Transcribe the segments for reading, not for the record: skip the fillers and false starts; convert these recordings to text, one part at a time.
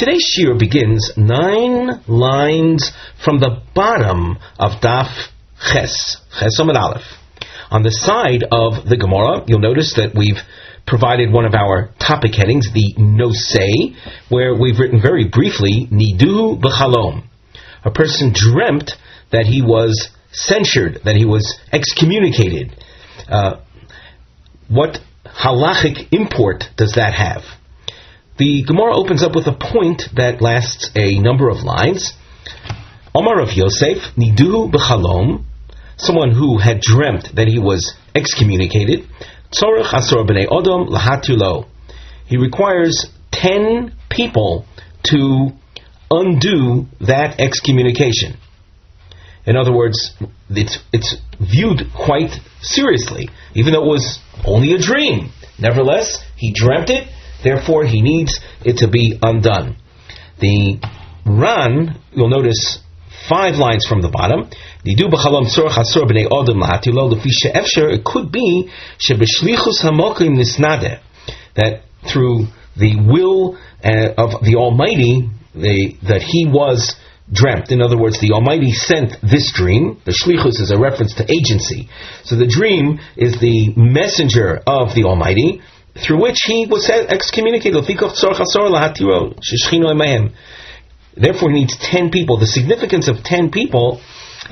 Today's shiur begins 9 lines from the bottom of Daf Ches Amud Aleph. On the side of the Gemara, you'll notice that we've provided one of our topic headings, the Nosei, where we've written very briefly, Nidu b'chalom. A person dreamt that he was censured, that he was excommunicated. What halachic import does that have? The Gemara opens up with a point that lasts a number of lines. Omar of Yosef, Nidu b'chalom, someone who had dreamt that he was excommunicated, Tzorech asor b'nei odom lahatulo. He requires 10 people to undo that excommunication. In other words, it's viewed quite seriously, even though it was only a dream. Nevertheless, he dreamt it, therefore he needs it to be undone. The Ran, you'll notice 5 lines from the bottom. It could be that through the will of the Almighty, that he was dreamt. In other words, the Almighty sent this dream. The shlichus is a reference to agency. So the dream is the messenger of the Almighty, through which he was excommunicated. Therefore he needs 10 people. The significance of 10 people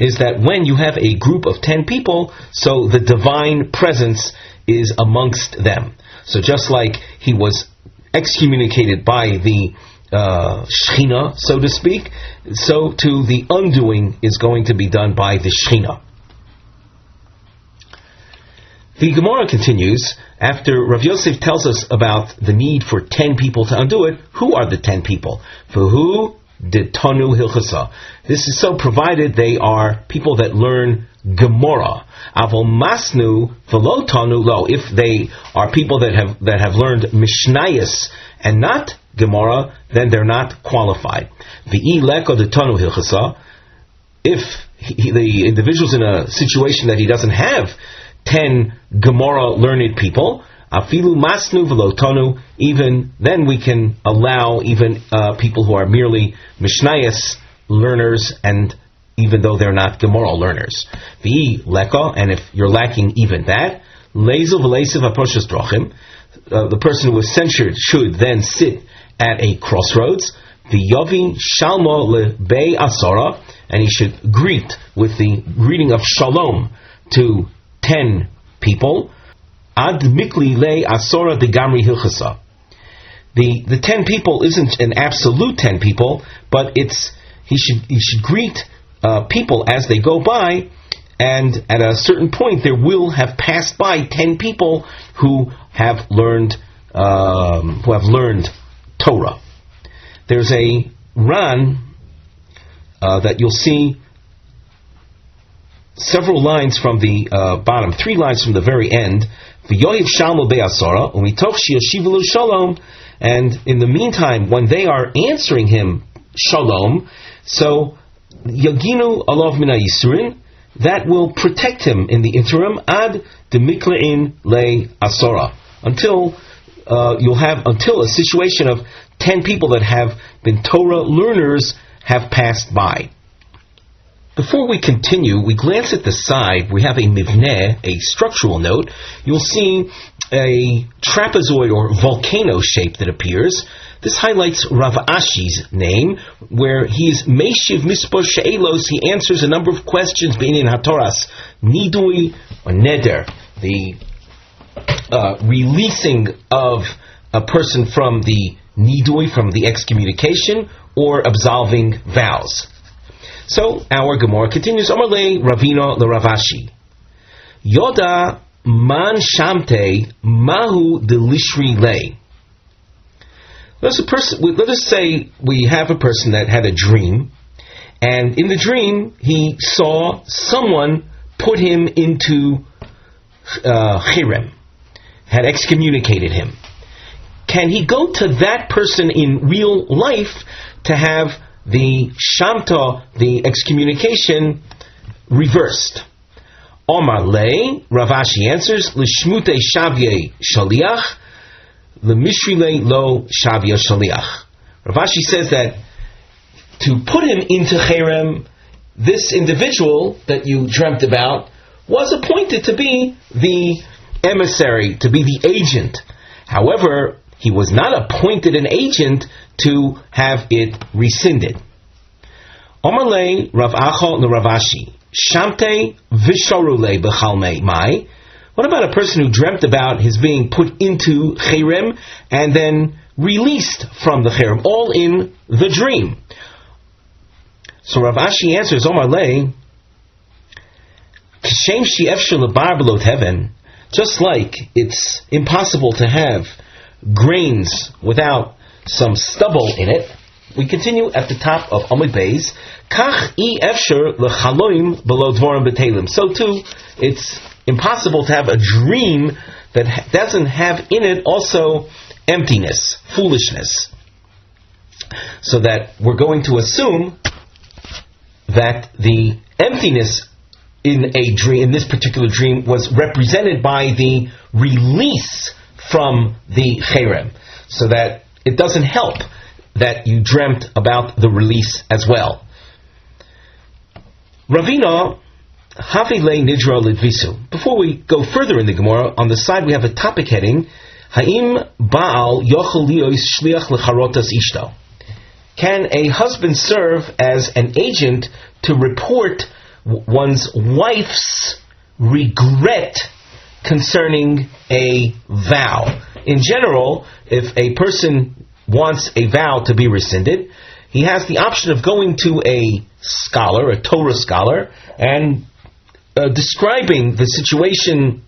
is that when you have a group of 10 people, so the divine presence is amongst them. So just like he was excommunicated by the Shechina, so to speak, so too the undoing is going to be done by the Shechina. The Gemara continues, after Rav Yosef tells us about the need for 10 people to undo it. Who are the 10 people? For who did Tanu Hilchasa? This is so provided they are people that learn Gemara. Avol Masnu Velo Tanu Lo. If they are people that have learned Mishnayos and not Gemara, then they're not qualified. V'i leko de Tanu Hilchasa. If the individual's in a situation that he doesn't have 10 Gemara learned people, afilu masnu v'lo tonu, even then we can allow even people who are merely Mishnayos learners, and even though they're not Gemara learners. V'i leka, and if you're lacking even that, leizu v'leisev aproshas drochim, the person who was censured should then sit at a crossroads. V'yovi shalmo lebei asara, and he should greet with the greeting of shalom to 10 people. Ad mikli le asora de gamri hilchasa. The 10 people isn't an absolute 10 people, but he should greet people as they go by, and at a certain point there will have passed by 10 people who have learned Torah. There's a Ran that you'll see several lines from the bottom, 3 lines from the very end. And in the meantime, when they are answering him shalom, so yaginu alav mina yisurin, that will protect him in the interim ad demiklein le asora, until a situation of 10 people that have been Torah learners have passed by. Before we continue, we glance at the side. We have a mivneh, a structural note. You'll see a trapezoid or volcano shape that appears. This highlights Rav Ashi's name, where he's Meishiv Mispor She'elos. He answers a number of questions be'inin HaToras, Nidui or Neder, the releasing of a person from the Nidui, from the excommunication, or absolving vows. So our Gemara continues. Amar le Ravina le Ravashi. Yoda man shamte mahu delishri le. Let us say we have a person that had a dream, and in the dream he saw someone put him into chirem, had excommunicated him. Can he go to that person in real life to have the shamta, the excommunication, reversed? Omar le, Rav Ashi answers, l'shmute shavye shaliach, l'mishrile lo shavya shaliach. Rav Ashi says that to put him into cherem, this individual that you dreamt about was appointed to be the emissary, to be the agent. However, he was not appointed an agent to have it rescinded. Omarle Rav Acha Rav Ashi, Shamte Visharule Bechalme Mai. What about a person who dreamt about his being put into cherem and then released from the cherem, all in the dream? So Rav Ashi answers, Omarle, Kishem Shi'ef Shelabar Belot Heaven, just like it's impossible to have grains without some stubble in it. We continue at the top of Amud Beis. Kach I efsher lechaloim below dvorim betelim. So too, it's impossible to have a dream that doesn't have in it also emptiness, foolishness. So that we're going to assume that the emptiness in a dream, in this particular dream, was represented by the release from the cherem, so that it doesn't help that you dreamt about the release as well. Ravina Havile Nidra Lidvisu. Before we go further in the Gemara, on the side we have a topic heading, Haim Baal Yochel Liyos Shliach Lecharotas Ishto. Can a husband serve as an agent to report one's wife's regret concerning a vow? In general, if a person wants a vow to be rescinded, he has the option of going to a scholar, a Torah scholar, and describing the situation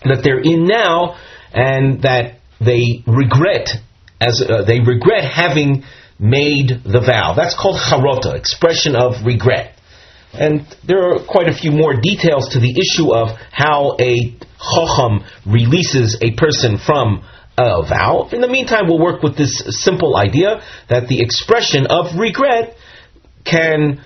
that they're in now, and that they regret having made the vow. That's called charota, expression of regret. And there are quite a few more details to the issue of how a chacham releases a person from a vow. In the meantime, we'll work with this simple idea that the expression of regret can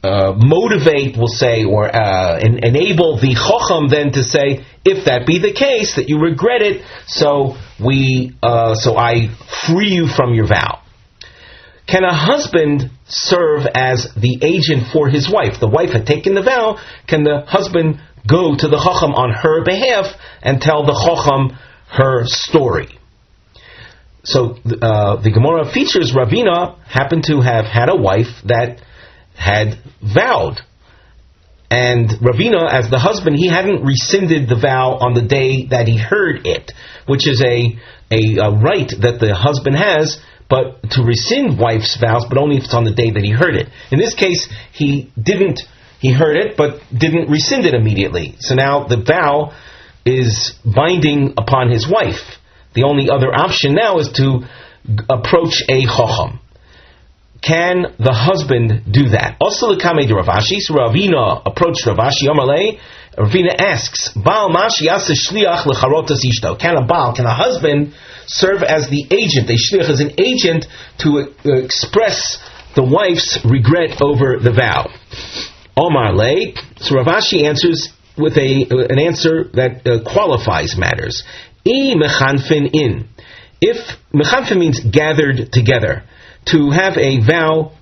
motivate, we'll say, or enable the chacham then to say, if that be the case, that you regret it, so I free you from your vow. Can a husband serve as the agent for his wife? The wife had taken the vow. Can the husband go to the chacham on her behalf and tell the chacham her story? So the Gemara features Ravina happened to have had a wife that had vowed. And Ravina, as the husband, he hadn't rescinded the vow on the day that he heard it, which is a right that the husband has, but to rescind wife's vows, but only if it's on the day that he heard it. In this case, he heard it, but didn't rescind it immediately. So now the vow is binding upon his wife. The only other option now is to approach a chacham. Can the husband do that? Also, the Kamei de Rav Ashi, so Ravina approached Rav Ashi. Amalei, Ravina asks, Baal Mashi Yasa Shliach Lecharotas Ishto. Can a husband serve as the agent, a shliach as an agent to express the wife's regret over the vow? Omar Le, so Rav Ashi answers with an answer that qualifies matters. I mechanfin in. If mechanfin means gathered together, to have a vow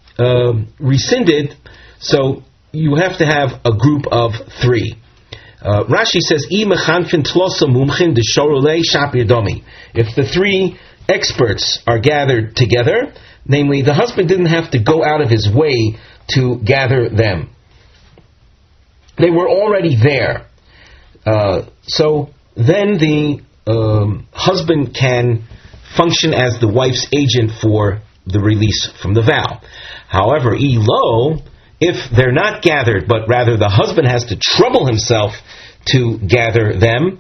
rescinded, so you have to have a group of three. Rashi says, if the three experts are gathered together, namely the husband didn't have to go out of his way to gather them. They were already there. So then the husband can function as the wife's agent for the release from the vow. However, if they're not gathered, but rather the husband has to trouble himself to gather them,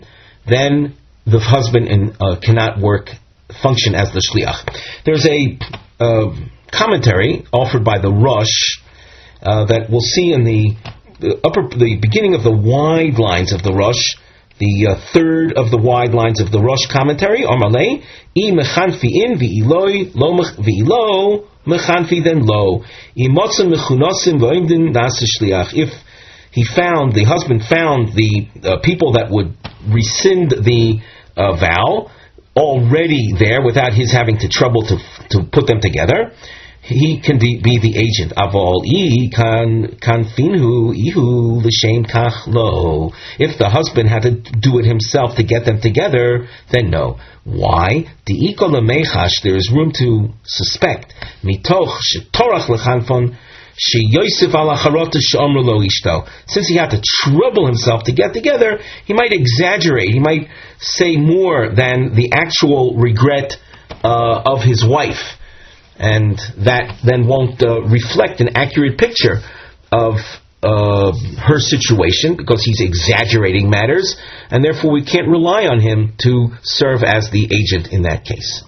then the husband cannot function as the shliach. There's a commentary offered by the Rosh that we'll see in the beginning of the wide lines of the Rosh, the third of the wide lines of the Rosh commentary. Amalei, I mechanfi in v'iloi lo mechanfi then lo. Imotzen mechunosim v'oimdin nasa shliach. If the husband found the people that would rescind the vow, already there without his having to trouble to put them together, he can be the agent. Avol kan finhu ihu l'shem kach lo. If the husband had to do it himself to get them together, then no. Why? Di'iko lemechash, there is room to suspect. Mitoch shetorach lechanfon sheyosef ala charota she'omru lo ishto. Since he had to trouble himself to get together, he might exaggerate. He might say more than the actual regret of his wife. And that then won't reflect an accurate picture of her situation, because he's exaggerating matters, and therefore we can't rely on him to serve as the agent in that case.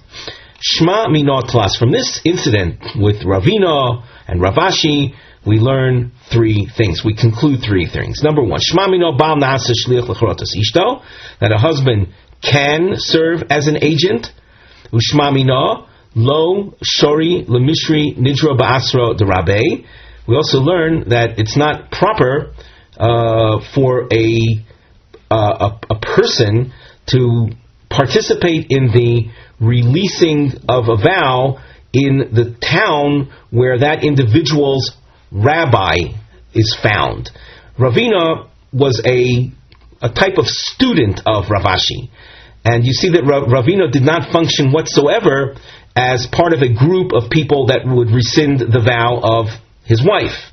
Shma Mino Tlas. From this incident with Ravina and Ravashi, we learn three things. We conclude three things. Number one, Shma Mino Baal Nasa Shliach L'Chorotas Ishto, that a husband can serve as an agent. Ushma Mino Lo Shori Lemishri Nidro Ba'asro Derabe. We also learn that it's not proper for a person to participate in the releasing of a vow in the town where that individual's rabbi is found. Ravina was a type of student of Ravashi, and you see that Ravina did not function whatsoever as part of a group of people that would rescind the vow of his wife.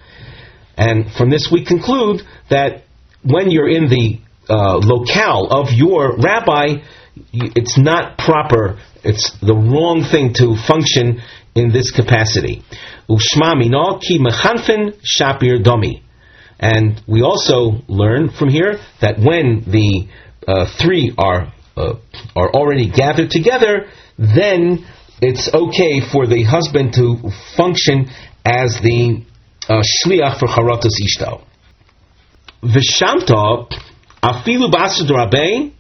And from this we conclude that when you're in the locale of your rabbi, it's not proper, it's the wrong thing to function in this capacity. Ushma mino ki mechanfen shapir domi. And we also learn from here that when the three are already gathered together, then it's okay for the husband to function as the shliach for charotas ishto. V'shamta afilu b'asur d'rabei.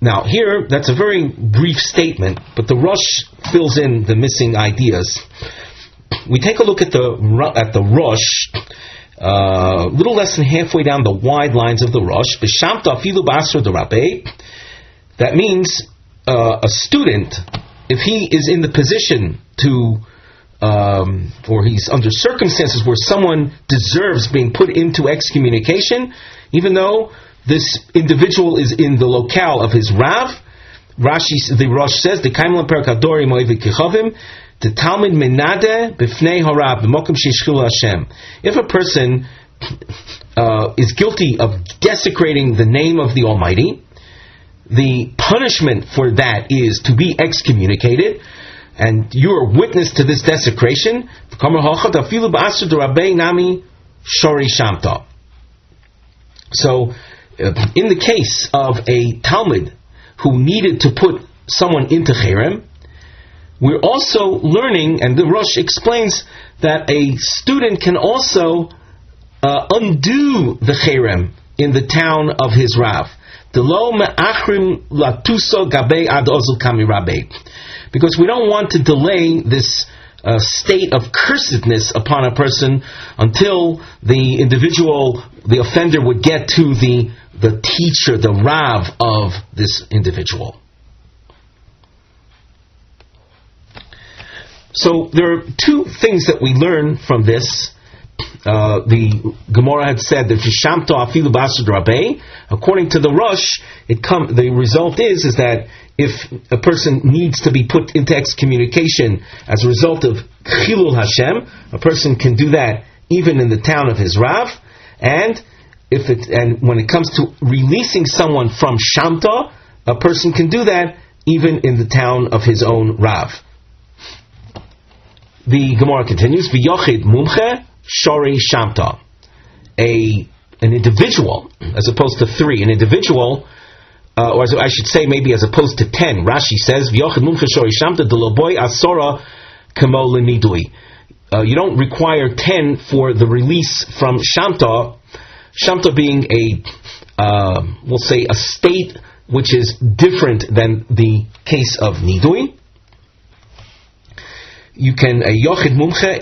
Now here, that's a very brief statement, but the Rosh fills in the missing ideas. We take a look at the Rosh, little less than halfway down the wide lines of the Rosh. V'shamta afilu b'asur d'rabei. That means a student, if he is in the position to, or he's under circumstances where someone deserves being put into excommunication, even though this individual is in the locale of his Rav, the Rosh says, the Kaimel Perakadori Moevi Kichovim, the Talmud Menade B'fnei HaRav B'mokim Sheshchilu Hashem. If a person is guilty of desecrating the name of the Almighty, the punishment for that is to be excommunicated, and you are witness to this desecration. So, in the case of a Talmud who needed to put someone into cherem, we're also learning, and the Rosh explains, that a student can also undo the cherem in the town of his Rav. Because we don't want to delay this state of cursedness upon a person until the individual, the offender, would get to the teacher, the Rav of this individual. So there are two things that we learn from this. The Gemara had said that Vishamto afilu b'asur d'rabei. According to the Rosh, the result is that if a person needs to be put into excommunication as a result of Chilul Hashem, a person can do that even in the town of his Rav, and when it comes to releasing someone from Shamta, a person can do that even in the town of his own Rav. The Gemara continues, V'yochid mumche shori Shamta. An individual, as opposed to three, an individual, or I should say maybe as opposed to 10. Rashi says, V'yochid mumche shori Shamta deloboy asora kamo lenidui. You don't require 10 for the release from Shamta. Shamta being we'll say a state which is different than the case of Nidui. You can, a Yochid Mumche,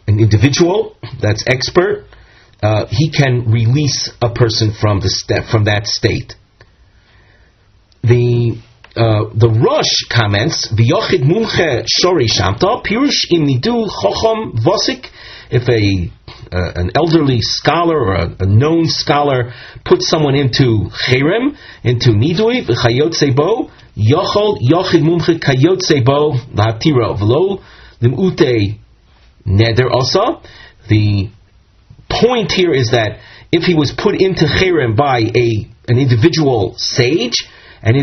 an individual that's expert, he can release a person from that state. The Rosh comments, V'yochid mumche shori shamta, pirush im nidu chochom vosik. If an elderly scholar or a known scholar puts someone into cherem, into nidui, v'chayotze bo, yochid mumche kayotze bo lahatiro, v'lo limute neder osa. The point here is that if he was put into cherem by an individual sage of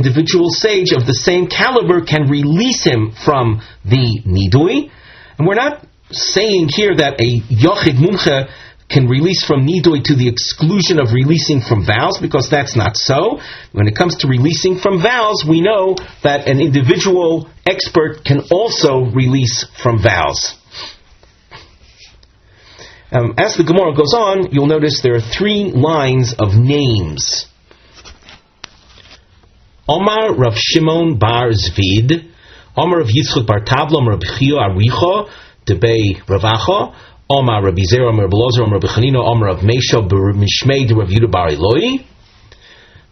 the same caliber can release him from the nidui. And we're not saying here that a yochid mumche can release from nidui to the exclusion of releasing from vows, because that's not so. When it comes to releasing from vows, we know that an individual expert can also release from vows. As the Gemara goes on, you'll notice there are 3 lines of names. Omar Rav Shimon bar Zvid, Omar Rav Yitzchak bar Tavla, Omar Rav Chio Aricha, Debei Ravacha, Omar Rav Ozer, Omar Rav Ozer, Omar Rav Chanina, Omar Rav Mesha, Mishmei Rav Yudah bar Eloi.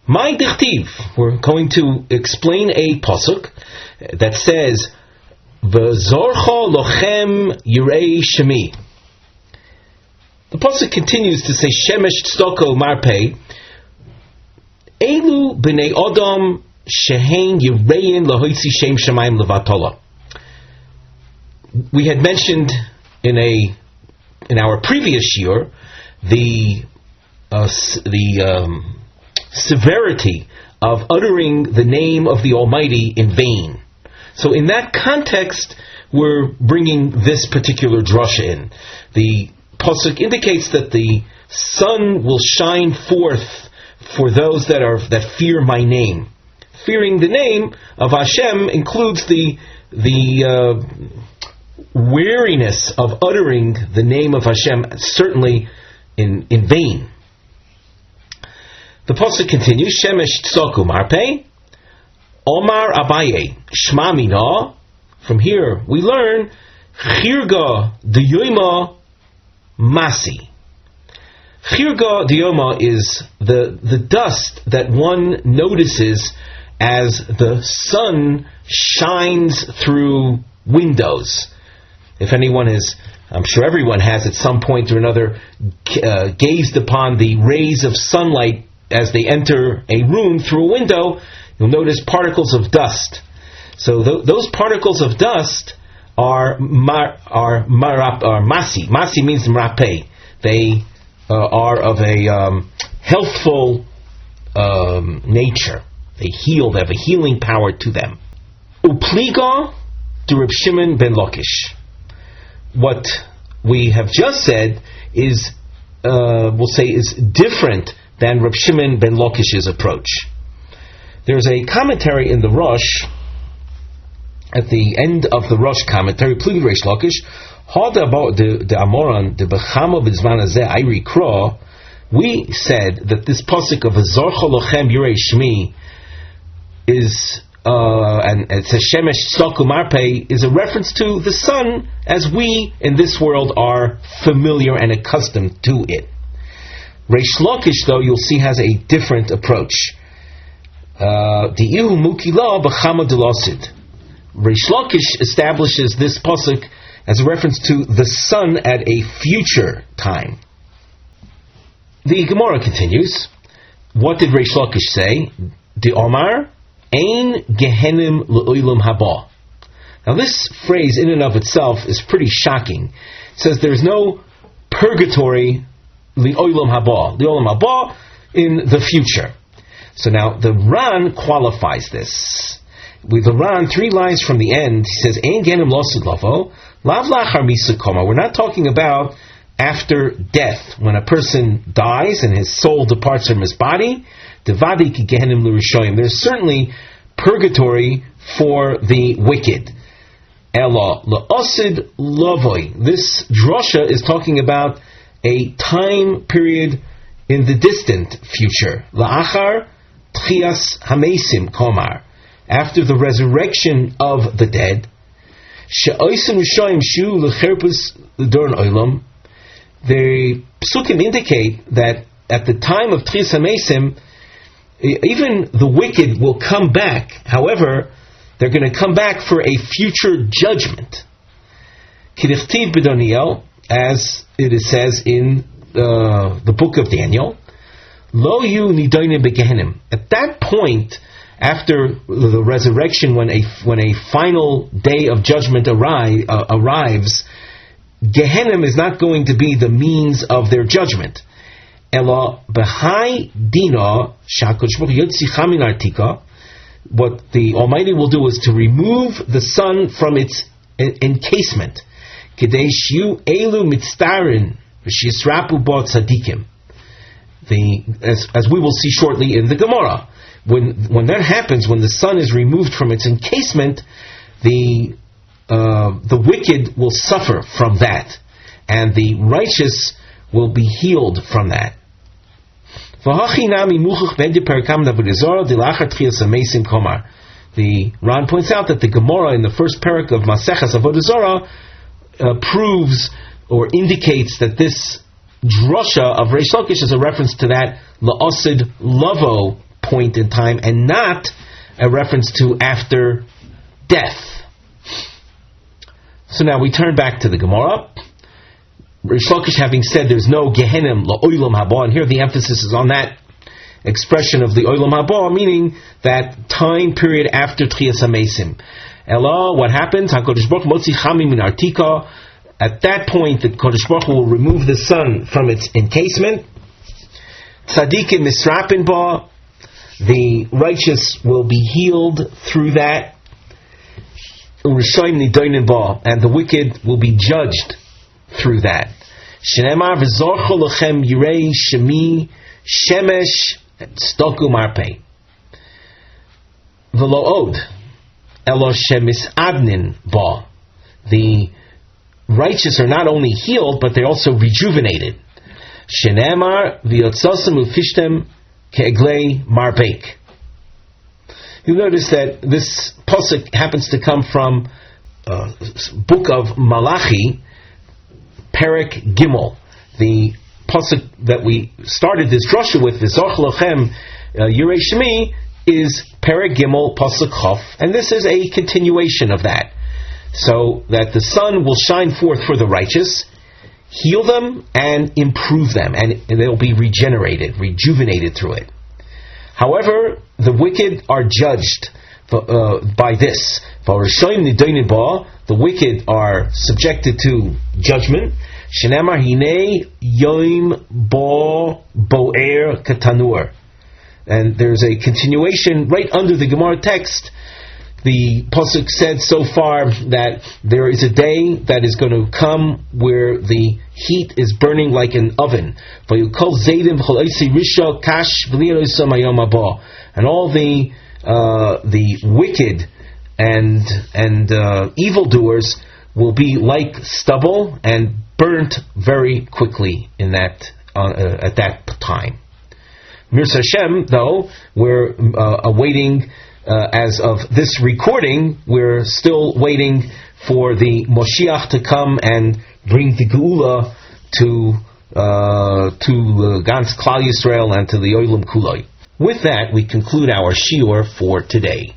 My dichtiv, we're going to explain a pasuk that says, V'zorcha lochem yirei shemi. The pasuk continues to say, Shemesh tztoko marpei, Elu b'nei Adam shehein yirein lahoitzi shem shamayim levatola. We had mentioned in our previous shiur the severity of uttering the name of the Almighty in vain. So in that context, we're bringing this particular drasha in. The pasuk indicates that the sun will shine forth for those that fear my name. Fearing the name of Hashem includes the wariness of uttering the name of Hashem, certainly in vain. The pasuk continues, Shemesh tzoku marpei, Omar Abaye, Shma mina. From here we learn, Chirga diyoima masi. Chirga dioma is the dust that one notices as the sun shines through windows. If anyone is, I'm sure everyone has at some point or another gazed upon the rays of sunlight as they enter a room through a window, you'll notice particles of dust. So those particles of dust are masi. Masi means mrape. They are of a healthful nature. They heal. They have a healing power to them. Upliga to Reb Shimon ben Lakish. What we have just said is, we'll say, is different than Reb Shimon ben Lakish's approach. There's a commentary in the Rosh, at the end of the Rosh commentary, Pligi Reish Lakish, we said that this pasuk of Zorcha Lochem Yirei Shmi is, and it says Shemesh Tzoku Marpei, is a reference to the sun as we in this world are familiar and accustomed to it. Reish Lakish, though, you'll see, has a different approach. Di'ihu Mukila B'chama Delasid. Reish Lakish establishes this pasuk as a reference to the sun at a future time. The Gemara continues. What did Reish Lakish say? The Omar Ein Gehenim L'Olam Haba. Now this phrase in and of itself is pretty shocking. It says there's no purgatory L'Olam Haba. L'Olam Haba in the future. So now the Ran qualifies this. With the Ran, 3 lines from the end, he says, Ein Gehenim L'Osid Lavo, Lav Lachar Misa Koma. We're not talking about after death, when a person dies and his soul departs from his body. Devadi Ki Gehenim L'Rishoyim. There's certainly purgatory for the wicked. Ela L'Osid Lavoi. This drasha is talking about a time period in the distant future. La'achar Tchias Hamesim Komar. After the resurrection of the dead. She'oisim Rishoyim Shu L'Cherpus L'Dorn Oilam. The psukim indicate that at the time of Tchias Hamesim, even the wicked will come back. However, they're going to come back for a future judgment. K'dichtiv b'Daniel, as it says in the book of Daniel, Lo yu nidonim begehenim. At that point, after the resurrection, when a final day of judgment arrives, Gehenim is not going to be the means of their judgment. Ela b'hai dina shakosh yotzicha min artika. What the Almighty will do is to remove the sun from its encasement. Kedei shiu elu mitztarin v'shisrapu bo tzadikim. As we will see shortly in the Gemara, when that happens, when the sun is removed from its encasement, the wicked will suffer from that, and the righteous will be healed from that. The Ran points out that the Gemara in the first parak of Maseches Avodah Zarah proves or indicates that this drasha of Reish Lakish is a reference to that la'asid lavo point in time, and not a reference to after death. So now we turn back to the Gemara. Reish Lakish having said there's no Gehenim la'olam haba, and here the emphasis is on that expression of the olam haba, meaning that time period after Tchias HaMesim. Ela, what happens? HaKadosh Baruch motzi chamim min artika. At that point, the Kodesh Baruch Hu will remove the sun from its encasement. Tzadikim misrapin ba. The righteous will be healed through that. Urishayim nidoinin ba. And the wicked will be judged through that. Shenemar v'zorcho lechem yirei shemi shemesh stoku marpei. V'lo od. Elo shemis adnin ba. The righteous are not only healed, but they're also rejuvenated. Shenemar v'yotzosem ufishtem ke'eglei marbeik. You'll notice that this pasuk happens to come from book of Malachi, Perek Gimel. The pasuk that we started this drasha with, V'zoch lochem yirei shemi, is Perek Gimel pasuk Chof, and this is a continuation of that. So that the sun will shine forth for the righteous, heal them, and improve them, and they'll be rejuvenated through it. However, the wicked are judged by this. The wicked are subjected to judgment. Shenemar hinei yoim bo boer katanur. And there's a continuation right under the Gemara text. The pasuk said so far that there is a day that is going to come where the heat is burning like an oven. And all the wicked and evildoers will be like stubble and burnt very quickly in that at that time. Mirza Hashem, though, we're awaiting. As of this recording, we're still waiting for the Moshiach to come and bring the Geula to Gans Klal Yisrael and to the Olam Kuloi. With that, we conclude our shiur for today.